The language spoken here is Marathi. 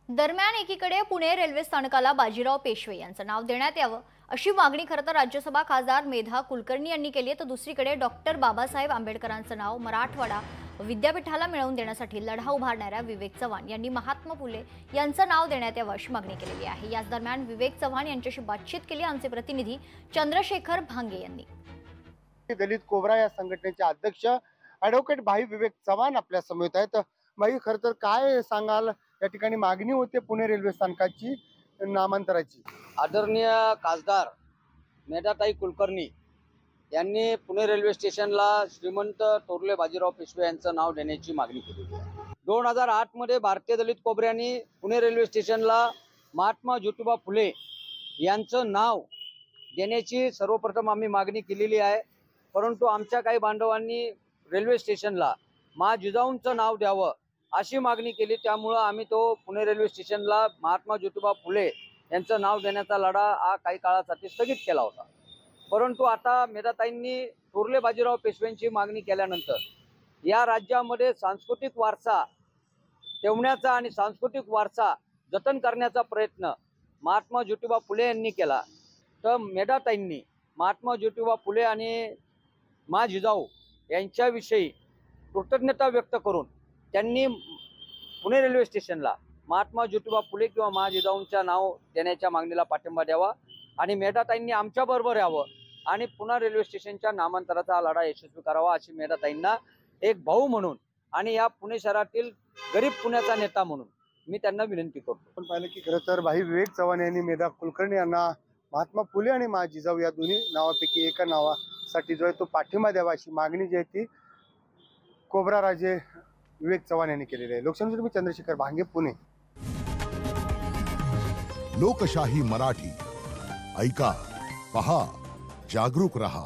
दरम्यान एकीकडे पुणे रेल्वे स्थानकाला बाजीराव पेशवे यांचं नाव देण्यात यावं अशी मागणी खरं तर राज्यसभा खासदार मेधा कुलकर्णी यांनी केली आहे, तर दुसरीकडे डॉक्टर बाबासाहेब आंबेडकरांचं नाव मराठवाडा विद्यापीठाला मिळवून देण्यासाठी लढा उभारणाऱ्या विवेक चव्हाण यांनी महात्मा फुले यांचं नाव देण्यात यावं अशी मागणी केलेली आहे। याच दरम्यान विवेक चव्हाण यांच्याशी बातचीत केली आमचे प्रतिनिधी चंद्रशेखर भांगे यांनी। दलित कोबरा या संघटनेचे अध्यक्ष ॲडव्होकेट भाई विवेक चव्हाण आपल्या समवेत आहेत। भाई, खरं तर काय सांगाल, या ठिकाणी मागणी होते पुणे रेल्वे स्थानकाची नामांतराची। आदरणीय खासदार मेधाताई कुलकर्णी यांनी पुणे रेल्वे स्टेशनला श्रीमंत थोरले बाजीराव पेशवे यांचं नाव देण्याची मागणी केली आहे। 2008 मध्ये भारतीय दलित कोबऱ्यांनी पुणे रेल्वे स्टेशनला महात्मा ज्योतिबा फुले यांचं नाव देण्याची सर्वप्रथम आम्ही मागणी केलेली आहे, परंतु आमच्या काही बांधवांनी रेल्वे स्टेशनला मा जिजाऊंचं नाव द्यावं अशी मागणी केली। त्यामुळं आम्ही तो पुणे रेल्वे स्टेशनला महात्मा ज्योतिबा फुले यांचं नाव देण्याचा लढा हा काही काळासाठी स्थगित केला होता। परंतु आता मेधाताईंनी थोरले बाजीराव पेशव्यांची मागणी केल्यानंतर या राज्यामध्ये सांस्कृतिक वारसा ठेवण्याचा आणि सांस्कृतिक वारसा जतन करण्याचा प्रयत्न महात्मा ज्योतिबा फुले यांनी केला। तर मेधाताईंनी महात्मा ज्योतिबा फुले आणि मा जिजाऊ यांच्याविषयी कृतज्ञता व्यक्त करून त्यांनी पुणे रेल्वे स्टेशनला महात्मा ज्योतिबा फुले किंवा मा जिजाऊंच्या नाव देण्याच्या मागणीला पाठिंबा द्यावा आणि मेधाताईंनी आमच्याबरोबर यावं आणि पुणे रेल्वे स्टेशनच्या नामांतराचा लढा यशस्वी करावा अशी मेधाताईंना एक भाऊ म्हणून आणि या पुणे शहरातील गरीब पुण्याचा नेता म्हणून मी त्यांना विनंती करतो। आपण पाहिलं की खरं तर भाई विवेक चव्हाण यांनी मेधा कुलकर्णी यांना महात्मा फुले आणि मा जिजाऊ या दोन्ही नावापैकी एका नावासाठी जो आहे तो पाठिंबा द्यावा अशी मागणी जी आहे ती कोबरा राजे विवेक चव्हाण यांनी केलेली आहे। लोकशाही मी चंद्रशेखर भांगे, पुणे। लोकशाही मराठी ऐका, पहा, जागरूक रहा।